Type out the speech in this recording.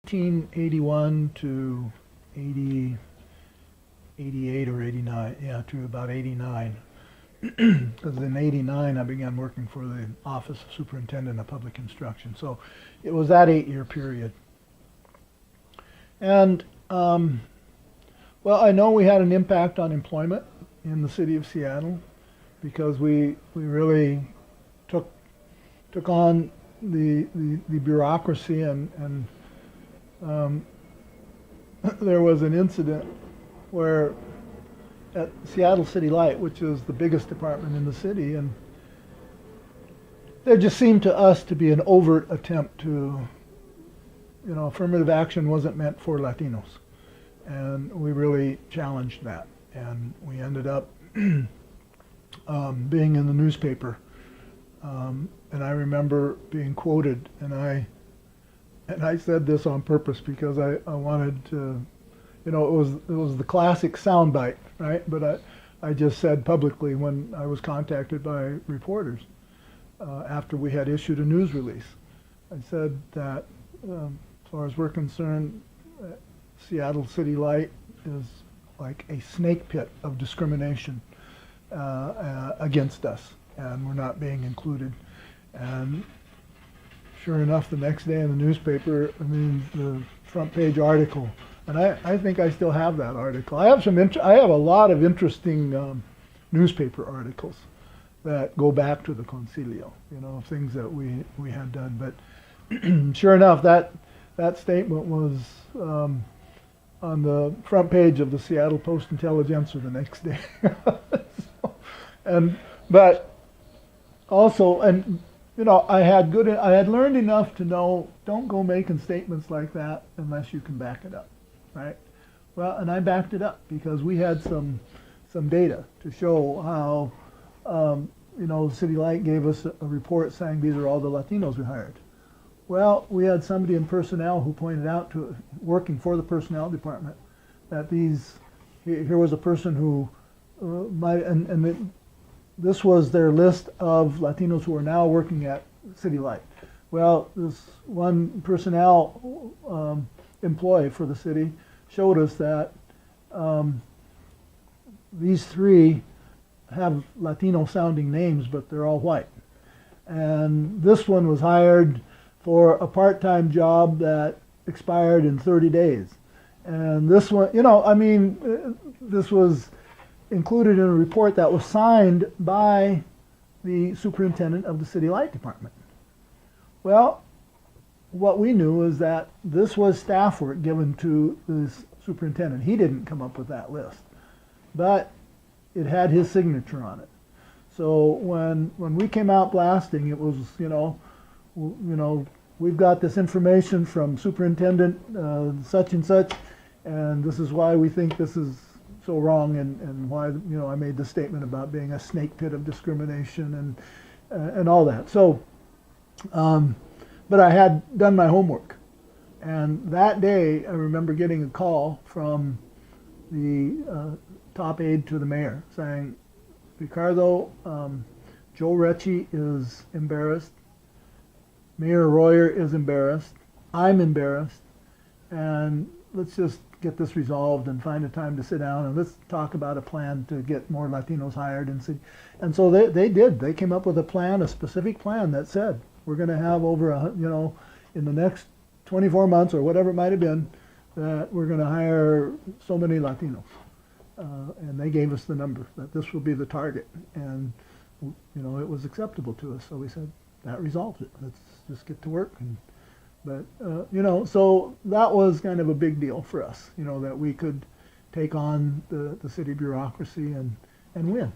1981 to 80, 88 or 89, yeah, to about 89. Because in 89 I began working for the Office of Superintendent of Public Instruction. So it was that 8-year period. And well, I know we had an impact on employment in the city of Seattle because we really took on the bureaucracy and there was an incident where at Seattle City Light, which is the biggest department in the city, and there just seemed to us to be an overt attempt to, affirmative action wasn't meant for Latinos. And we really challenged that. And we ended up being in the newspaper. And I remember being quoted, and I said this on purpose because I wanted to, it was the classic soundbite, right? But I just said publicly when I was contacted by reporters after we had issued a news release, I said that as far as we're concerned, Seattle City Light is like a snake pit of discrimination against us, and we're not being included. And sure enough, the next day in the newspaper, the front page article, and I think I still have that article. I have a lot of interesting newspaper articles that go back to the Concilio, things that we had done. But sure enough, that statement was on the front page of the Seattle Post-Intelligencer the next day. But also, I had learned enough to know, don't go making statements like that unless you can back it up, right? Well, and I backed it up because we had some data to show how, City Light gave us a report saying these are all the Latinos we hired. Well, we had somebody in personnel who pointed out to working for the personnel department that here was a person who this was their list of Latinos who are now working at City Light. Well, this one personnel employee for the city showed us that these three have Latino sounding names, but they're all white. And this one was hired for a part-time job that expired in 30 days. And this one, this was included in a report that was signed by the superintendent of the City Light Department. Well, what we knew is that this was staff work given to the superintendent. He didn't come up with that list, but it had his signature on it. So when we came out blasting, it was, we've got this information from superintendent such and such, and this is why we think this is so wrong, and why I made the statement about being a snake pit of discrimination and all that. So, but I had done my homework, and that day I remember getting a call from the top aide to the mayor saying, Ricardo, Joe Recchi is embarrassed, Mayor Royer is embarrassed, I'm embarrassed, and let's just get this resolved and find a time to sit down and let's talk about a plan to get more Latinos hired. And so they did. They came up with a plan, a specific plan that said we're going to have over, in the next 24 months or whatever it might have been, that we're going to hire so many Latinos. And they gave us the number, that this will be the target. And, it was acceptable to us. So we said, that resolves it. Let's just get to work. But, so that was kind of a big deal for us, that we could take on the city bureaucracy and win.